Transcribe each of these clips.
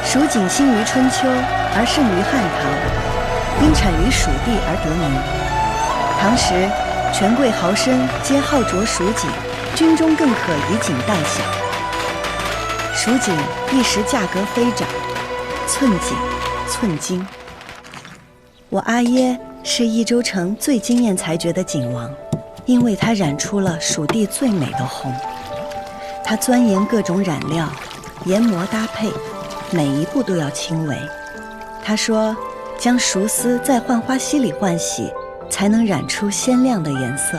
蜀锦兴于春秋，而盛于汉唐，因产于蜀地而得名。唐时，权贵豪绅皆好着蜀锦，军中更可以锦代饷。蜀锦一时价格飞涨，寸锦寸金。我阿耶是益州城最惊艳才绝的锦王，因为他染出了蜀地最美的红。他钻研各种染料，研磨搭配，每一步都要轻微。他说，将熟丝在浣花溪里浣洗，才能染出鲜亮的颜色。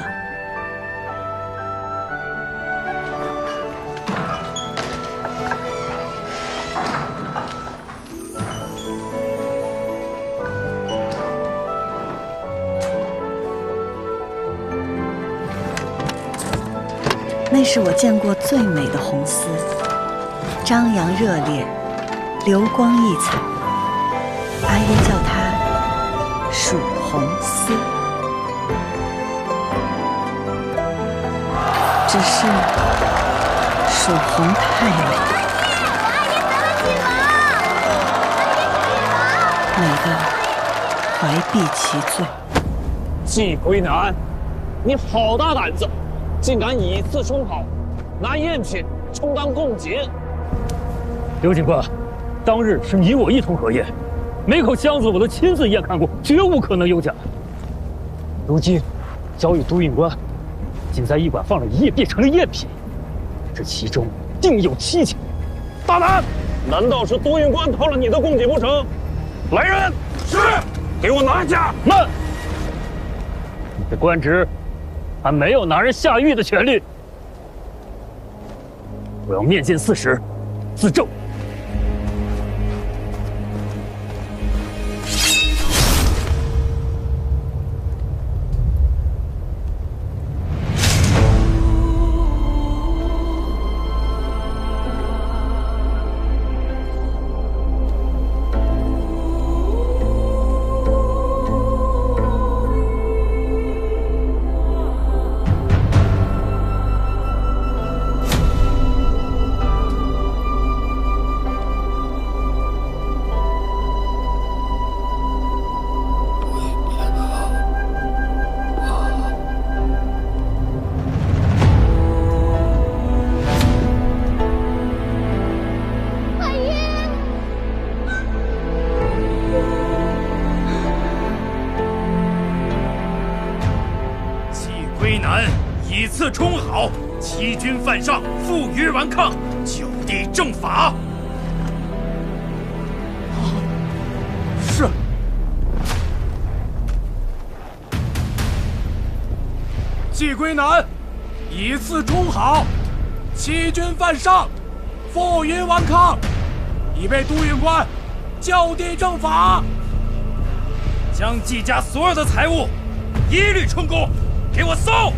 那是我见过最美的红丝，张扬热烈，流光溢彩。阿耶叫它蜀红丝，只是蜀红太美，美得怀璧其罪。季归南，你好大胆子！竟敢以次充好，拿赝品充当贡锦。刘警官，当日是你我一同合验，每口箱子我都亲自验看过，绝无可能有假。如今交与督运官，仅在驿馆放了一夜，变成了赝品，这其中定有蹊跷。大胆！难道是督运官偷了你的贡锦不成？来人！是，给我拿下！慢！你的官职还没有拿人下狱的权利。我要面见刺史，自证。以次充好，欺君犯上，负隅顽抗，就地正法。是。季归南，以次充好，欺君犯上，负隅顽抗，已被督运官就地正法。将季家所有的财物一律充公，给我搜！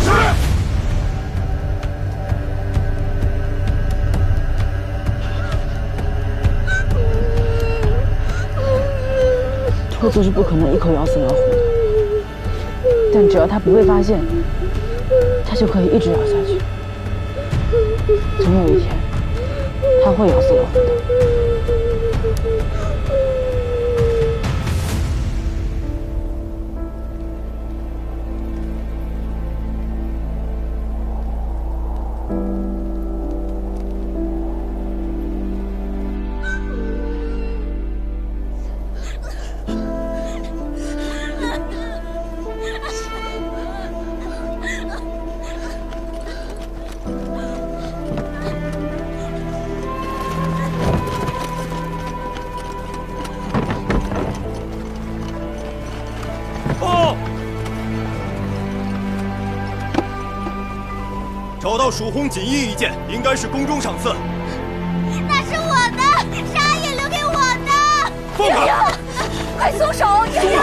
是。兔子是不可能一口咬死老虎的，但只要它不被发现，它就可以一直咬下去。总有一天，它会咬死老虎的。找到蜀红锦衣一件，应该是宫中赏赐。那是我的，是阿爷留给我的。放开！快松手！爷爷，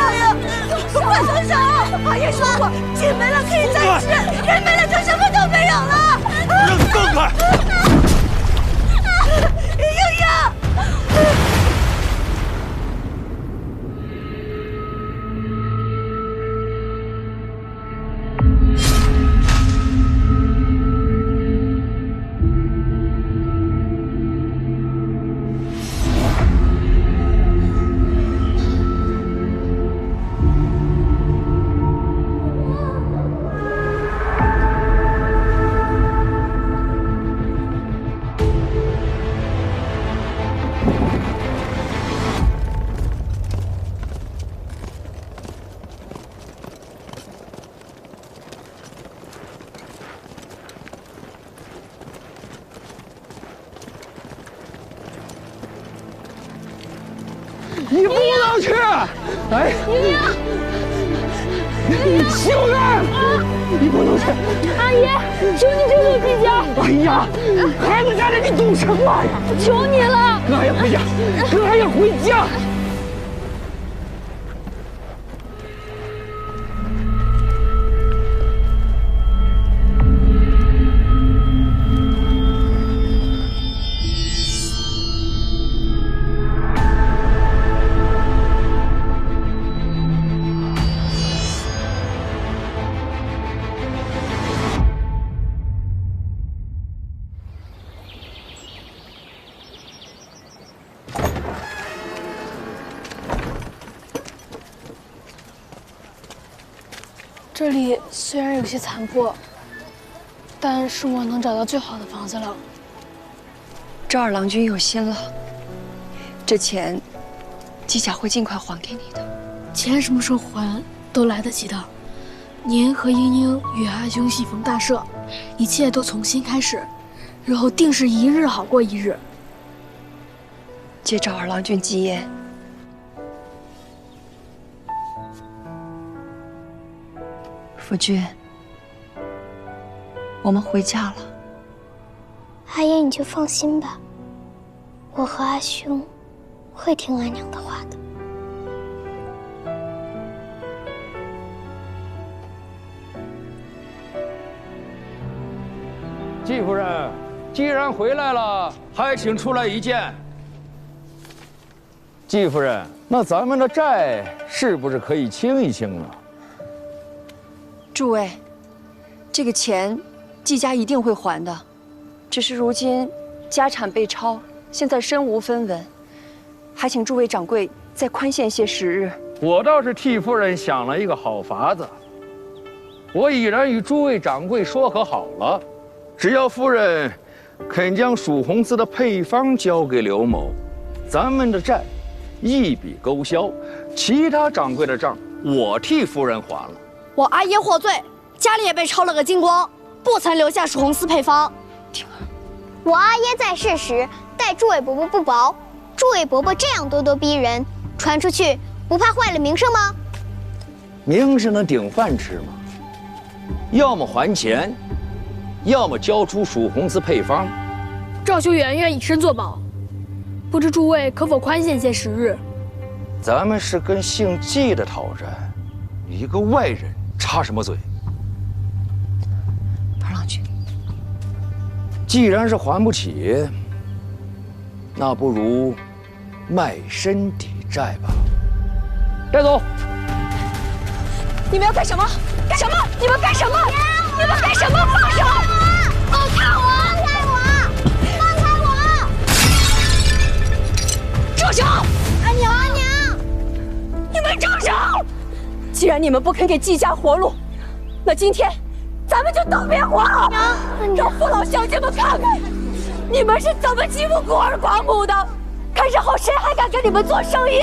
快松手！阿爷说过，锦没了可以再吃，人没了就什么都没有了。让你放开！英英。你不能去！哎，秀媛，你不能去！阿姨，求你救救季家！哎呀，孩子家里你懂什么呀？求你了！哥还要回家，哥还要回家。这里虽然有些残破，但是我能找到最好的房子了。赵二郎君有心了，这钱季家会尽快还给你的。钱什么时候还都来得及的。您和英英与阿兄喜逢大赦，一切都从新开始，日后定是一日好过一日。借赵二郎君吉言。夫君，我们回家了。阿爷，你就放心吧，我和阿兄会听阿娘的话的。季夫人，既然回来了，还请出来一见。季夫人，那咱们的债是不是可以清一清了？诸位，这个钱季家一定会还的，只是如今家产被抄，现在身无分文，还请诸位掌柜再宽限些时日。我倒是替夫人想了一个好法子，我已然与诸位掌柜说和好了，只要夫人肯将蜀红丝的配方交给刘某，咱们的债一笔勾销，其他掌柜的账我替夫人还了。我阿爷获罪，家里也被抄了个精光，不曾留下蜀红丝配方。我阿爷在世时待诸位伯伯不薄，诸位伯伯这样咄咄逼人，传出去不怕坏了名声吗？名声能顶饭吃吗？要么还钱，要么交出蜀红丝配方。赵修远愿以身作保，不知诸位可否宽限些时日？咱们是跟姓季的讨债，一个外人插什么嘴？二郎君，既然是还不起，那不如卖身抵债吧。带走！你们要干什么？干什么？你们干什么？你们干什么？放手！放开我！放开我！住手！阿娘！阿娘！你们住手！既然你们不肯给季家活路，那今天咱们就都别活了！让父老乡亲们看看，你们是怎么欺负孤儿寡母的！看日后谁还敢跟你们做生意！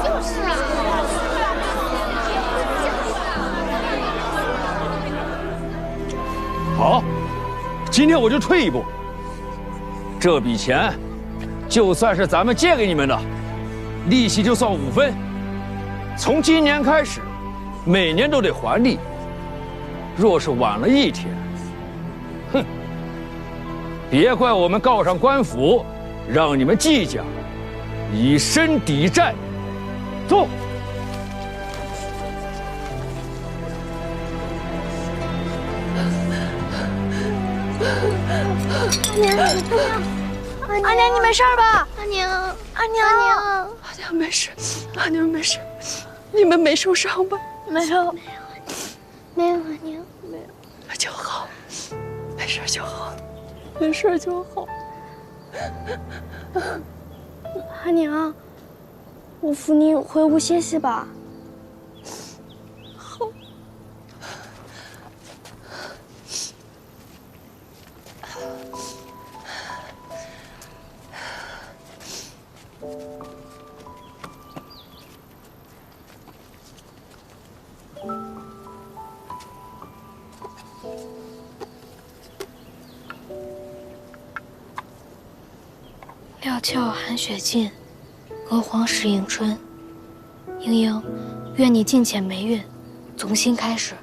就是啊。好，今天我就退一步。这笔钱，就算是咱们借给你们的，利息就算5分。从今年开始，每年都得还利。若是晚了一天，哼，别怪我们告上官府，让你们季家以身抵债。走。阿娘，你没事吧？阿娘，阿娘没事，阿娘没事，你们没受伤吧？没有，没有，阿娘没有，就好，没事就好，没事就好。阿娘，我扶你回屋歇息吧。好。料峭寒雪尽，娥皇始迎春。莺莺，愿你尽遣霉运，从新开始。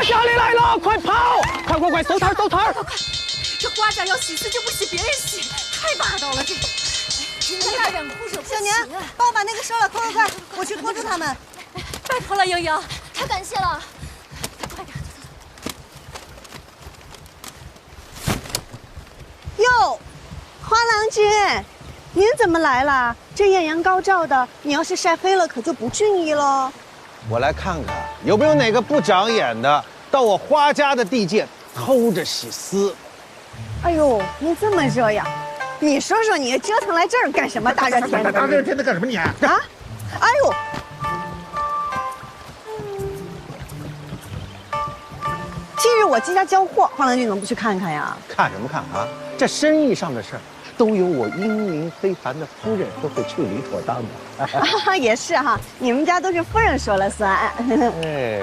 家里来了，快跑！快，收摊！快！这花甲要洗就不洗别人洗，太霸道了！这今天大两哭手不行。小娘，帮我把那个收了，快！我去拖住他们。拜托了，莺莺，太感谢了。快点，哟，花郎君，您怎么来了？这艳阳高照的，你要是晒黑了，可就不俊逸喽。我来看看有没有哪个不长眼的到我花家的地界偷着洗丝。哎呦，您这么热呀？你说说你折腾来这儿干什么？大热天的！大热天的干什么你？啊！哎呦！今日我季家交货，花郎君怎么不去看看呀？看什么看啊？这生意上的事儿，都由我英明非凡的夫人都会处理妥当的。也是哈，你们家都是夫人说了算。哎，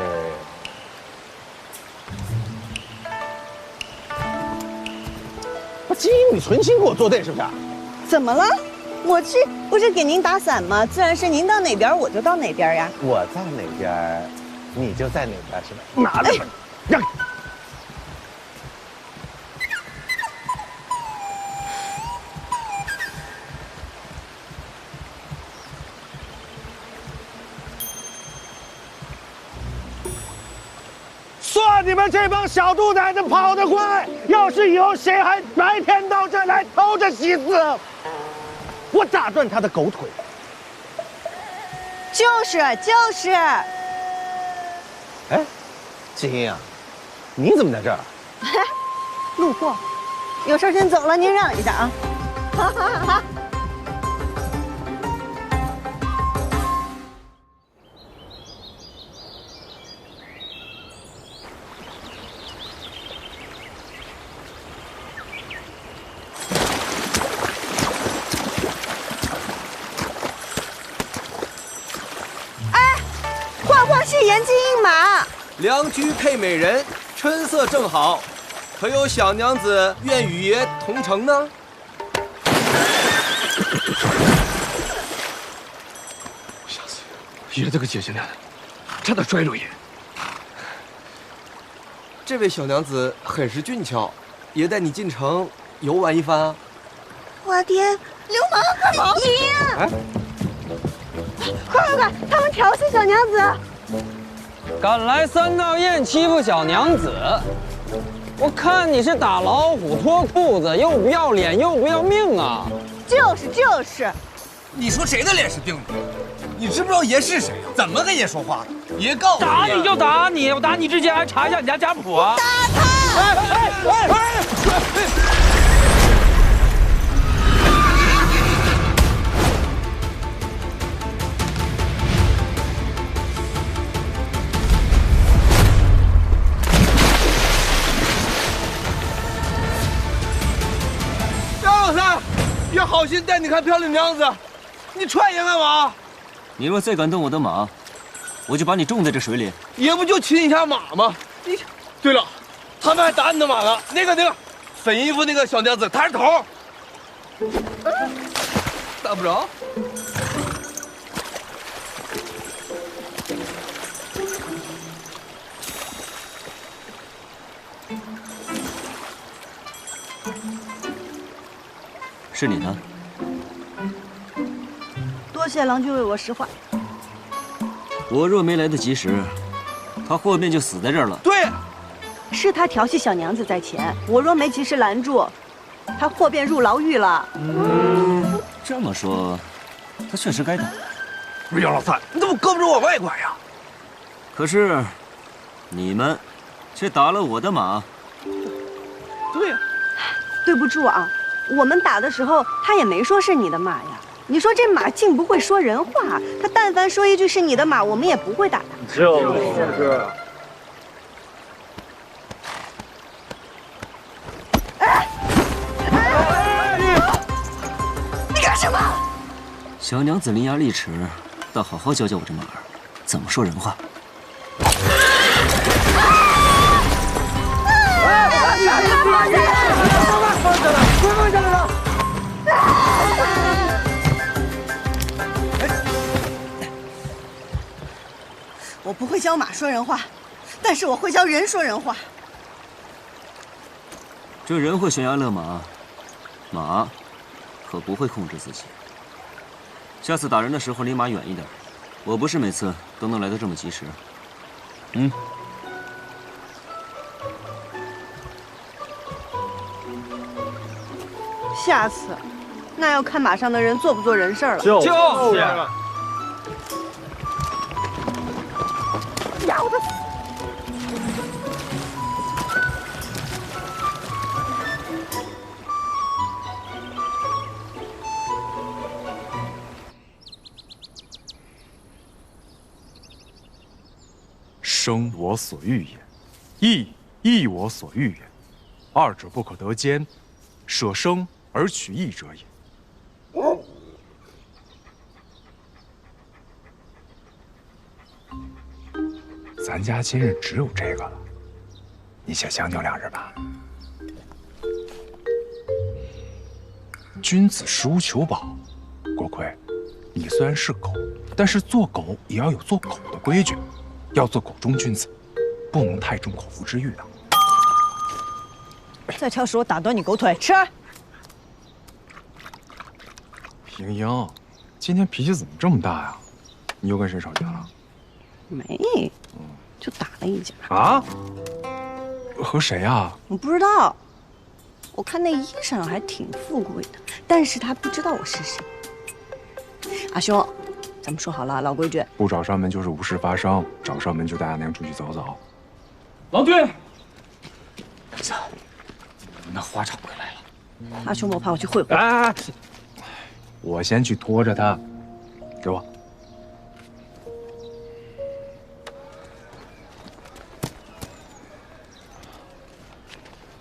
我金玉存心给我作对是不是？怎么了？我去不是给您打伞吗？自然是您到哪边我就到哪边呀。我在哪边，你就在哪边是吧？拿来吧，让。算你们这帮小兔崽子跑得快！要是以后谁还白天到这儿来偷着洗丝，我打断他的狗腿！就是。哎，金英啊，你怎么在这儿？路过，有事先走了，您让一下啊。好。是颜金印马，良驹配美人，春色正好，可有小娘子愿与爷同乘呢？小子，爷这个姐姐娘的，差点摔着爷。这位小娘子很是俊俏，爷带你进城游玩一番啊！我爹，流氓，快跑！爷，快！他们调戏小娘子。敢来三道堰欺负小娘子，我看你是打老虎脱裤子，又不要脸又不要命啊！就是，你说谁的脸是钉子？你知不知道爷是谁呀？怎么跟爷说话的？爷告诉你，打你就打你，我打你之前还查一下你家家谱啊！打他！张老三，爷好心带你看漂亮娘子，你踹爷干嘛？你若再敢动我的马，我就把你种在这水里。爷不就亲一下马吗？你，对了，他们还打你的马了。那个粉衣服那个小娘子，她是头。打不着。是你呢？多谢郎君为我实话。我若没来得及时，他霍变就死在这儿了。对，是他调戏小娘子在前，我若没及时拦住，他霍变入牢狱了。这么说，他确实该打。不是杨老三，你怎么胳膊肘往外拐呀？可是，你们却打了我的马。对呀，对不住啊，我们打的时候他也没说是你的马呀。你说这马竟不会说人话，他但凡说一句是你的马，我们也不会打他。就是。你干什么？小娘子伶牙俐齿，倒好好教教我这马儿怎么说人话。放下来了！我不会教马说人话，但是我会教人说人话。这人会悬崖勒马，马可不会控制自己。下次打人的时候离马远一点，我不是每次都能来得这么及时。下次，那要看马上的人做不做人事了。就是。咬他！生我所欲也，义亦我所欲也，二者不可得兼，舍生而取义者也。咱家今日只有这个了，你且将就2日吧。君子食无求饱，郭奎，你虽然是狗，但是做狗也要有做狗的规矩，要做狗中君子，不能太重口腹之欲的。再挑食，我打断你狗腿！吃。莹莹，今天脾气怎么这么大呀？你又跟谁吵架了？没，就打了一架。啊？和谁呀？我不知道。我看那衣裳还挺富贵的，但是他不知道我是谁。阿兄，咱们说好了，老规矩，不找上门就是无事发生，找上门就带阿娘出去走走。郎君，儿子，那花场回来了。阿兄，我怕我去会会。哎，我先去拖着他，给我。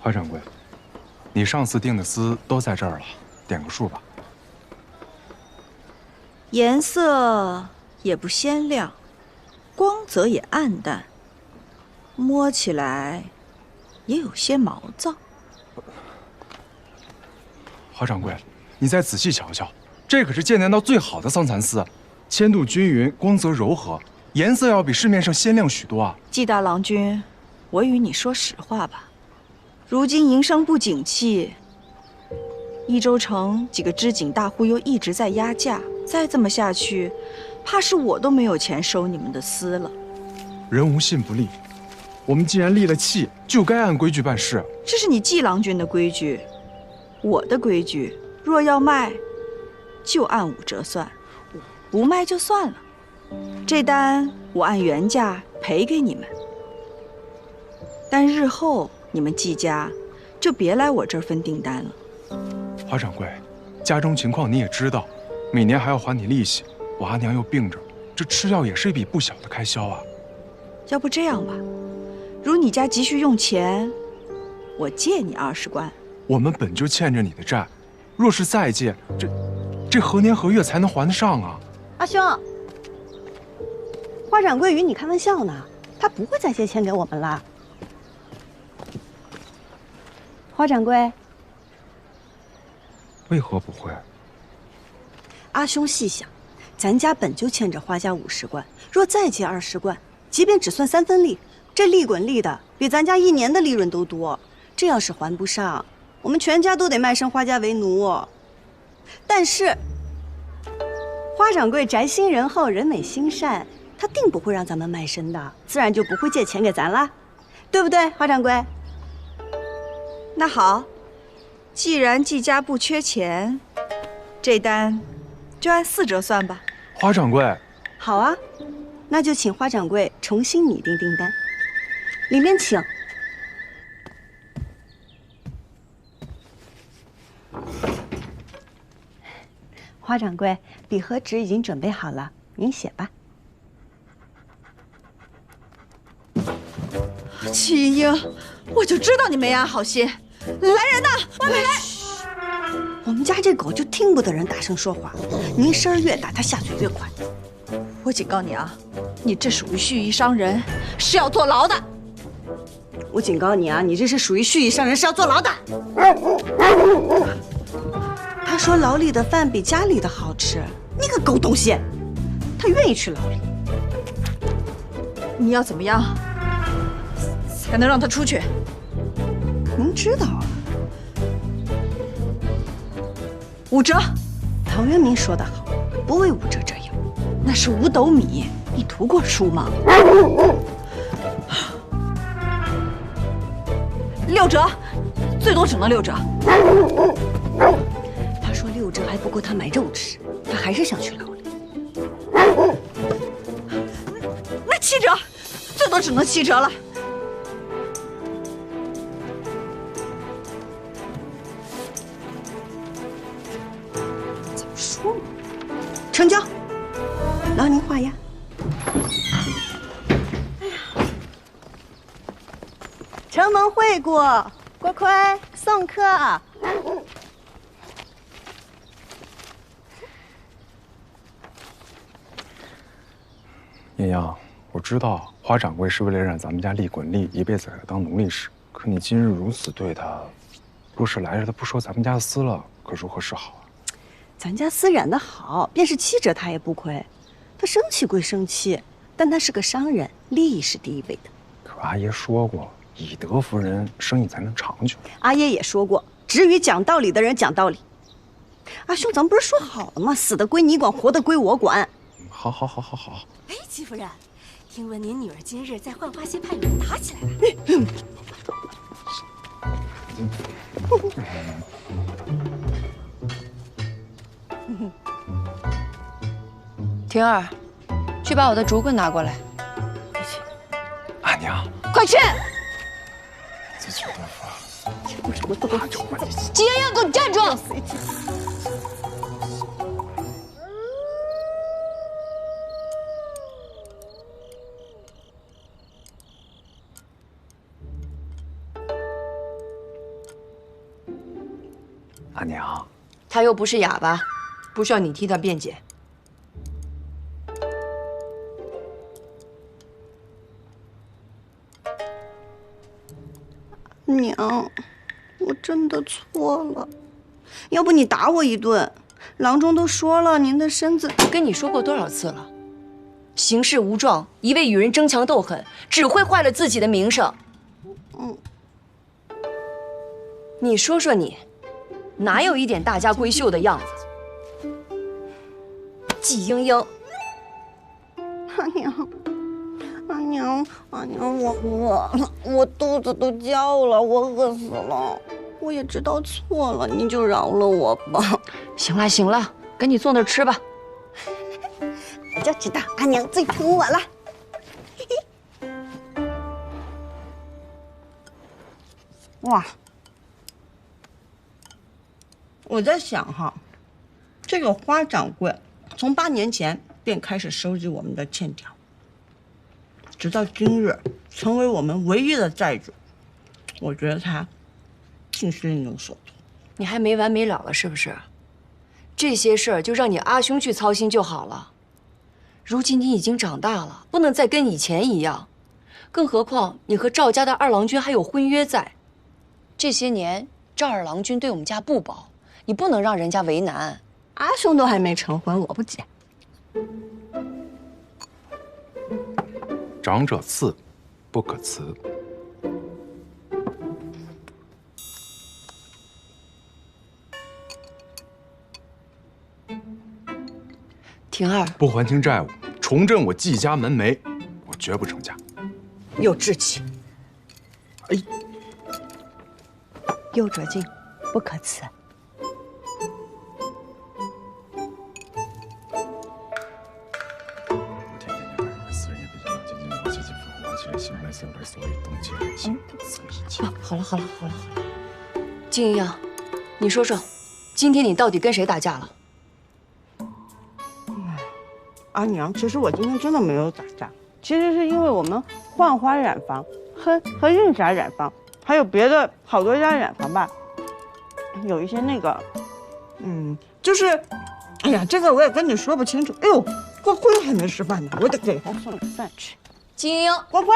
花掌柜，你上次订的丝都在这儿了，点个数吧。颜色也不鲜亮，光泽也暗淡，摸起来也有些毛躁。花掌柜，你再仔细瞧瞧，这可是剑南道最好的桑蚕丝，铅度均匀，光泽柔和，颜色要比市面上鲜亮许多啊。季大郎君，我与你说实话吧，如今营商不景气，益州城几个织锦大户又一直在压价，再这么下去，怕是我都没有钱收你们的丝了。人无信不立，我们既然立了契，就该按规矩办事。这是你季郎君的规矩，我的规矩，若要卖，就按5折算，不卖就算了。这单我按原价赔给你们，但日后你们季家就别来我这儿分订单了。花掌柜，家中情况你也知道，每年还要还你利息，我阿娘又病着，这吃药也是一笔不小的开销啊。要不这样吧，如你家急需用钱，我借你20贯。我们本就欠着你的债，若是再借，这何年何月才能还得上啊？阿兄，花掌柜与你开玩笑呢，他不会再借钱给我们了。花掌柜，为何不会？阿兄细想，咱家本就欠着花家50贯，若再借20贯，即便只算3分利，这利滚利的比咱家1年的利润都多。这要是还不上，我们全家都得卖身花家为奴。但是花掌柜宅心仁厚，人美心善，他定不会让咱们卖身的，自然就不会借钱给咱啦，对不对，花掌柜？那好，既然季家不缺钱，这单就按4折算吧。花掌柜，好啊，那就请花掌柜重新拟定订单，里面请。花掌柜，笔和纸已经准备好了，您写吧。齐英，我就知道你没安好心。来人呐，外面来！我们家这狗就听不得人大声说话，您声儿越大，它下嘴越快。我警告你啊，你这属于蓄意伤人，是要坐牢的。我警告你啊，你这是属于蓄意伤人，是要坐牢的。他说牢里的饭比家里的好吃，你个狗东西！他愿意去牢里。你要怎么样才能让他出去？您知道啊？5折。陶渊明说得好，不为5折者有。那是5斗米，你读过书吗？6折，最多只能6折。他说6折还不够他买肉吃，他还是想去牢里。那7折，最多只能7折了。怎么说嘛？成交，劳您画押。承蒙惠顾，锅盔送客。阴阳，我知道花掌柜是为了让咱们家利滚利，一辈子给他当奴隶使。可你今日如此对他，若是来日他不收咱们家的私了，可如何是好啊？咱家私染的好，便是7折他也不亏。他生气归生气，但他是个商人，利益是第一位的。可阿爷说过，以德服人，生意才能长久。阿爷也说过，只与讲道理的人讲道理。阿兄，咱们不是说好了吗？死的归你管，活的归我管。好。哎，戚夫人，听闻您女儿今日在浣花溪派与人打起来了。婷儿，去把我的竹棍拿过来。阿娘，快去！自求多福。季妍妍，给我站住！阿娘，他又不是哑巴，不需要你替他辩解。娘，我真的错了，要不你打我一顿？郎中都说了，您的身子……跟你说过多少次了？行事无状，一味与人争强斗狠，只会坏了自己的名声。你说说你，哪有一点大家闺秀的样子？季莺莺，阿娘，我饿了，我肚子都叫了，我饿死了。我也知道错了，你就饶了我吧。行了，跟你坐那儿吃吧。就知道阿娘最疼我了。哇！我在想哈，这个花掌柜从8年前便开始收集我们的欠条，直到今日成为我们唯一的债主。我觉得他竟是另有所图。你还没完没了了是不是？这些事儿就让你阿兄去操心就好了。如今你已经长大了，不能再跟以前一样。更何况你和赵家的二郎君还有婚约在。这些年赵二郎君对我们家不薄，你不能让人家为难。阿兄都还没成婚，我不急。长者赐，不可辞。婷儿，不还清债务，重振我季家门楣，我绝不成家。有志气。哎，右折进，不可辞。好了，金莹，你说说，今天你到底跟谁打架了？阿娘，其实我今天真的没有打架，其实是因为我们幻花染坊和韵霞染坊，还有别的好多家染坊吧，有一些那个，就是，哎呀，这个我也跟你说不清楚。哎呦，郭辉还没吃饭呢，我得给他送点饭去。金英，郭辉，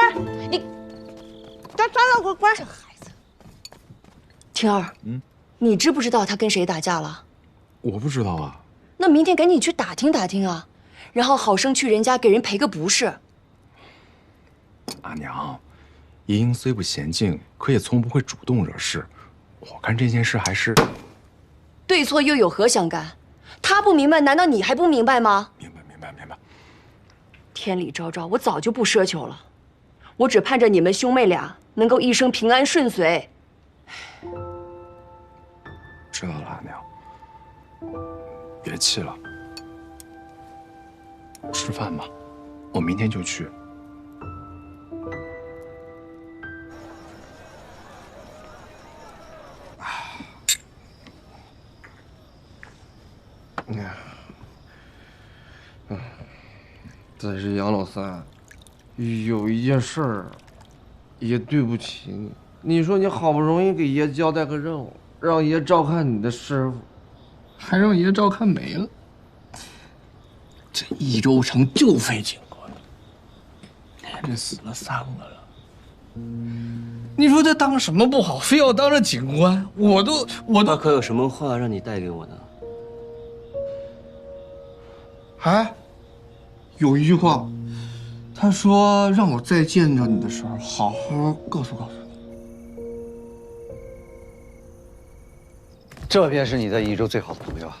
你，算了，郭辉，这孩子。婷儿，你知不知道他跟谁打架了？我不知道啊。那明天赶紧去打听打听啊。然后好生去人家给人赔个不是。阿娘，银英虽不娴静，可也从不会主动惹事。我看这件事还是对错又有何相干？他不明白，难道你还不明白吗？明白。天理昭昭，我早就不奢求了，我只盼着你们兄妹俩能够一生平安顺遂。知道了，阿娘，别气了。吃饭吧，我明天就去。但是杨老三，有一件事儿，爷对不起你。你说你好不容易给爷交代个任务，让爷照看你的师傅，还让爷照看没了。这益州城就废警官，连着死了3个了。你说这当什么不好，非要当着警官？我都他可有什么话让你带给我的？哎，有一句话，他说让我再见着你的时候，好好告诉你。这便是你在益州最好的朋友啊，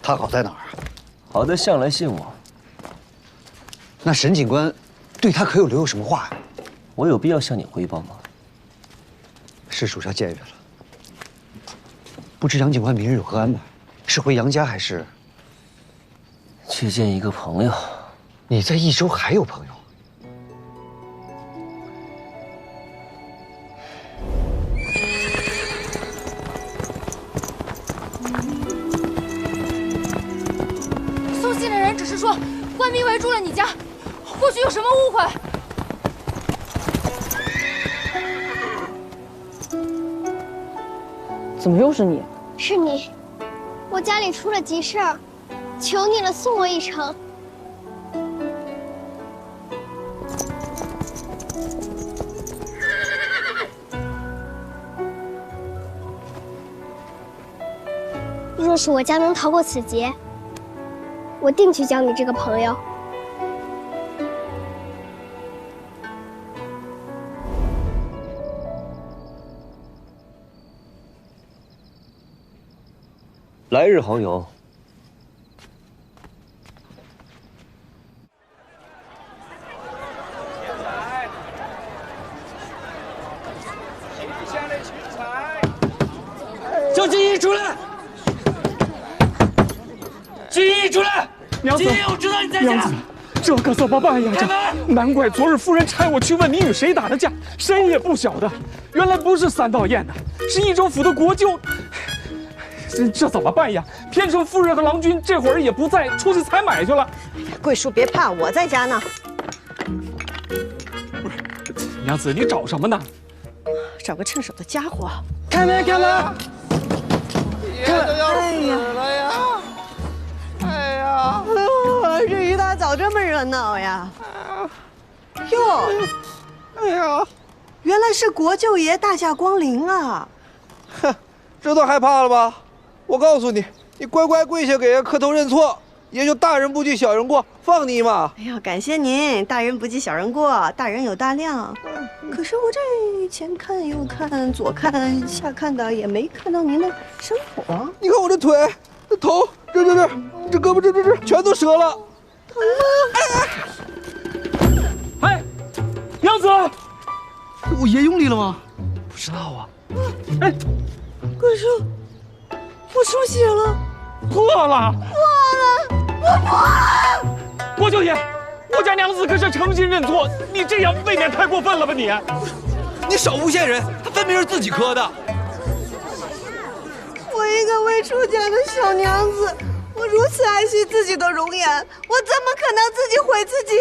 他好在哪儿啊？好的向来信我。那沈警官对他可有留有什么话呀？我有必要向你汇报吗？是属下僭越了。不知杨警官明日有何安排？是回杨家还是去见一个朋友？你在益州还有朋友？送信的人只是说官兵围住了你家，或许有什么误会。怎么又是你？是你，我家里出了急事儿，求你了，送我一程。若是我家能逃过此劫，我定去交你这个朋友。来日好友。叫金义出来！金义出来！金义，我知道你在家。这可怎么办呀？这难怪昨日夫人差我去问你与谁打的架，谁也不晓得。原来不是三道堰的，是益州府的国舅。这怎么办呀？偏城夫人和郎君这会儿也不在，出去采买去了。桂叔别怕，我在家呢。娘子，你找什么呢？找个趁手的家伙。开门，开门！爷都要死了呀！哎呀，这一大早这么热闹呀！哟，哎呀，原来是国舅爷大驾光临啊！哼，这都害怕了吧？我告诉你，你乖乖跪下给爷磕头认错，爷就大人不计小人过，放你一马。哎呀，感谢您，大人不计小人过，大人有大量。可是我这前看右看，左看下看的，也没看到您的伤口啊。你看我这腿、这头，这胳膊，这全都折了。哎，娘子，我爷用力了吗？不知道啊。哎，桂叔，我出血了，破了！我破了！国舅爷，我家娘子可是诚心认错，你这样未免太过分了吧你？你少诬陷人，他分明是自己磕的。我一个未出嫁的小娘子，我如此爱惜自己的容颜，我怎么可能自己毁自己？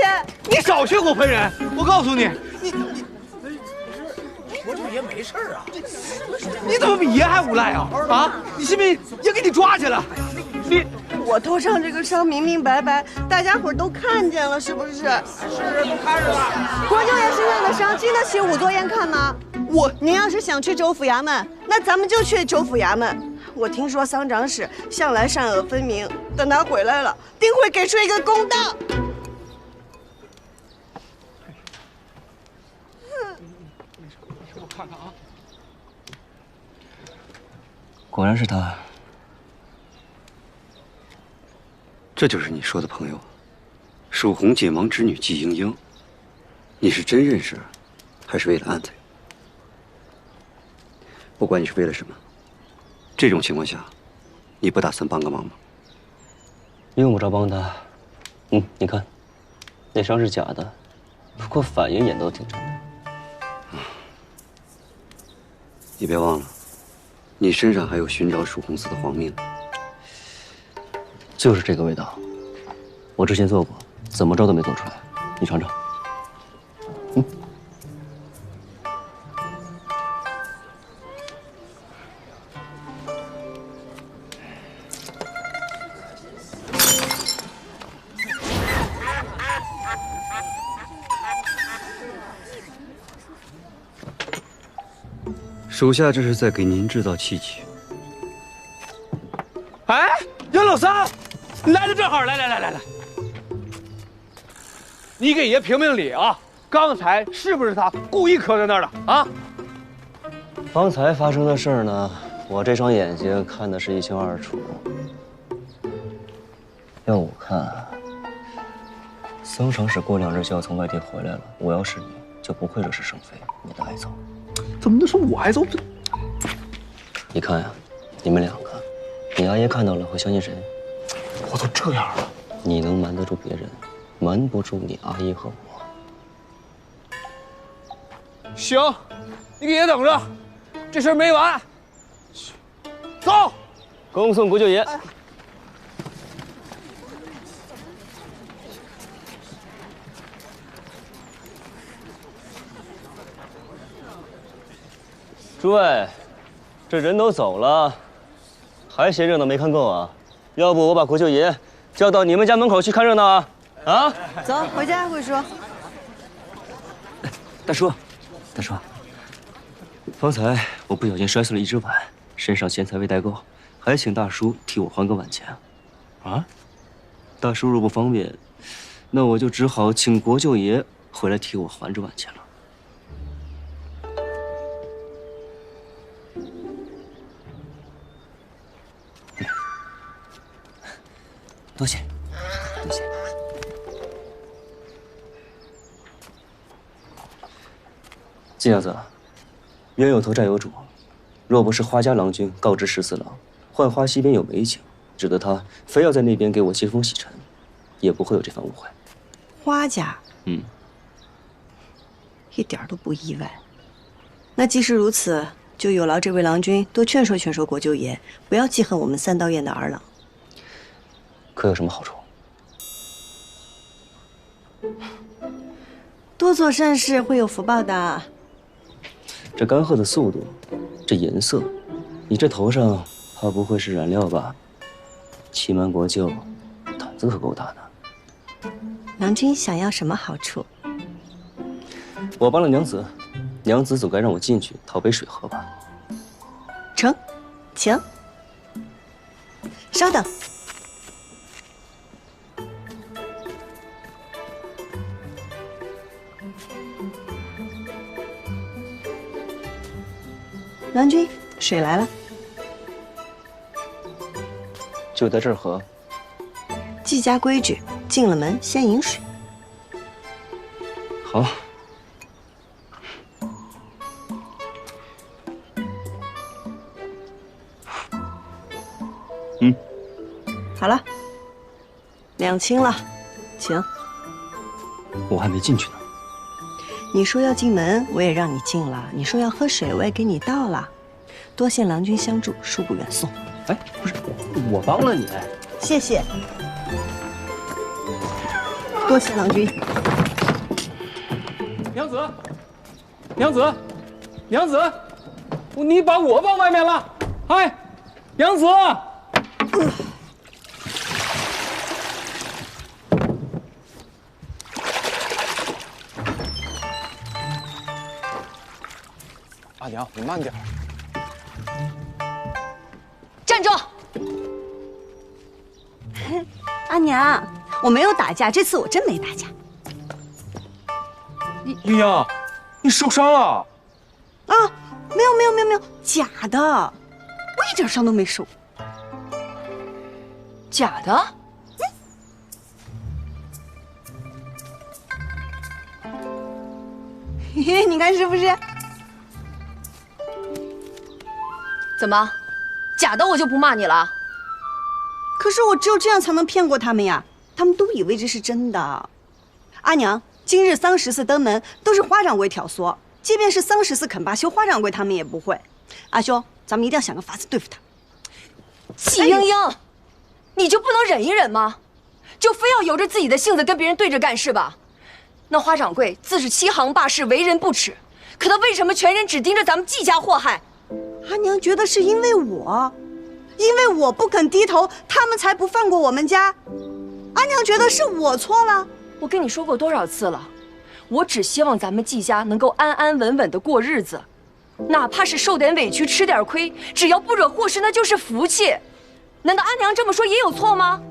你少血口喷人！我告诉你，国舅爷没事啊。你怎么比爷还无赖啊？啊！你信不信爷给你抓去了？我头上这个伤明明白白，大家伙都看见了，是不是？是，都看着了。国舅爷身上的伤经得起仵作宴看吗？您要是想去州府衙门，那咱们就去州府衙门。我听说桑长史向来善恶分明，等他回来了，定会给出一个公道。我看看啊，果然是他。这就是你说的朋友，蜀红解盲之女季莺莺。你是真认识，还是为了安慰？不管你是为了什么，这种情况下，你不打算帮个忙吗？用不着帮他。你看，那伤是假的，不过反应也都挺真的。你别忘了，你身上还有寻找蜀红寺的黄命。就是这个味道，我之前做过，怎么着都没做出来。你尝尝。属下这是在给您制造契机。哎，杨老三，来的正好，来，你给爷评评理啊！刚才是不是他故意磕在那儿的啊？方才发生的事儿呢，我这双眼睛看的是一清二楚。要我看，桑长史过2日就要从外地回来了。我要是你，就不会惹是生非，免得挨揍。怎么能说我挨揍？你看呀，你们2个，你阿爷看到了会相信谁？我都这样了，你能瞒得住别人，瞒不住你阿爷和我。行，你给爷等着，这事儿没完。走，恭送国舅爷。诸位，这人都走了，还嫌热闹没看够啊？要不我把国舅爷叫到你们家门口去看热闹啊？啊！走，回家，桂叔。大叔，方才我不小心摔碎了一只碗，身上钱财未带够，还请大叔替我还个碗钱。啊？大叔若不方便，那我就只好请国舅爷回来替我还这碗钱了。多谢，多谢。金小子，冤有头债有主，若不是花家郎君告知14郎，浣花溪边有美景，指得他非要在那边给我接风洗尘，也不会有这番误会。花家。嗯，一点都不意外。那既是如此，就有劳这位郎君多劝说劝说国舅爷，不要记恨我们三道院的儿郎。可有什么好处？多做善事会有福报的。这干涸的速度，这颜色，你这头上怕不会是染料吧？欺瞒国舅，胆子可够大的。郎君想要什么好处？我帮了娘子，娘子总该让我进去讨杯水喝吧？成，请。稍等。郎君，水来了。就在这儿喝。季家规矩，进了门先饮水。好。好了，2清了，请。我还没进去呢。你说要进门，我也让你进了；你说要喝水，我也给你倒了。多谢郎君相助，恕不远送。哎，不是，我帮了你。谢谢。多谢郎君。娘子，娘子，娘子，你把我放外面了！哎，娘子。阿娘，你慢点。站住！阿娘，我没有打架，这次我真没打架。英英，你受伤了？啊，没有，假的，我一点伤都没受。假的？嘿嘿，你看是不是？怎么，假的我就不骂你了？可是我只有这样才能骗过他们呀，他们都以为这是真的。阿娘，今日桑十四登门都是花掌柜挑唆，即便是桑十四肯罢休，花掌柜他们也不会。阿兄，咱们一定要想个法子对付他。季莺莺，你就不能忍一忍吗？就非要由着自己的性子跟别人对着干是吧？那花掌柜自是欺行霸市，为人不耻，可他为什么全人只盯着咱们季家祸害？阿娘觉得是因为我不肯低头，他们才不放过我们家。阿娘觉得是我错了。我跟你说过多少次了，我只希望咱们季家能够安安稳稳的过日子，哪怕是受点委屈吃点亏，只要不惹祸事，那就是福气。难道阿娘这么说也有错吗？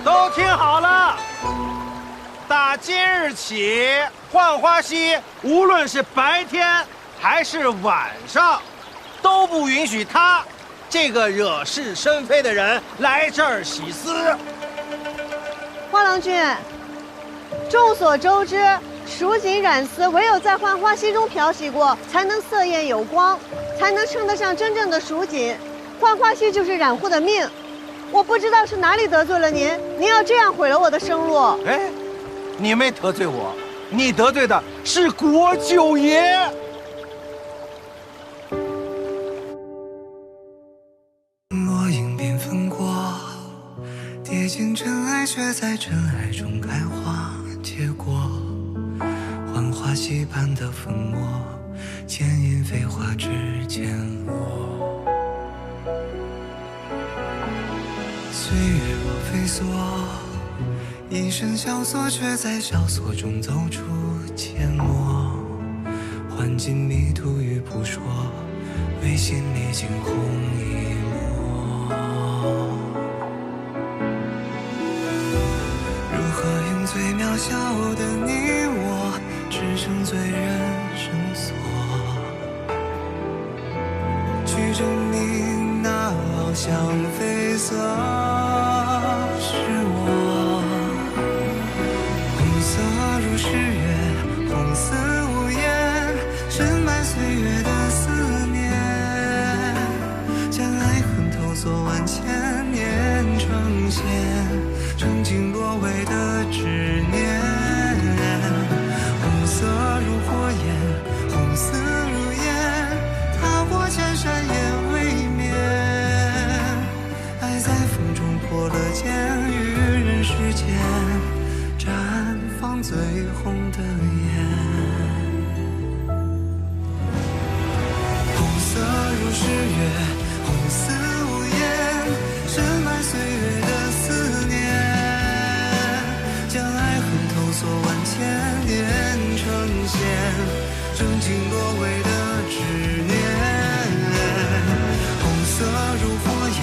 都听好了，打今日起，浣花溪无论是白天还是晚上，都不允许他这个惹是生非的人来这儿洗丝。花郎君，众所周知，蜀锦染丝唯有在浣花溪中漂洗过，才能色艳有光，才能称得上真正的蜀锦。浣花溪就是染户的命。我不知道是哪里得罪了您，您要这样毁了我的生路。哎，你没得罪我，你得罪的是国舅爷。落英缤纷过，跌进尘埃，却在尘埃中开花结果。浣花溪畔的粉末，牵引飞花指尖落。岁月若飞梭，一身萧索，却在萧索中走出阡陌。换尽迷途与扑朔，为心里惊鸿一抹。如何用最渺小的你我，支撑最人生锁，去证明那翱翔绯色是我。红色如诗月，红似无言，深埋岁月的思念，将爱恨透锁万千年成线，澄清落尾的执念。红色如火焰，红丝如烟，踏过千山也未眠。爱在风中破了茧，于人世间绽放最红的艳。红色如诗月，红似无言，深埋岁月的思念，将爱恨透锁万千年成线，澄清落尾的执念。红色如火焰，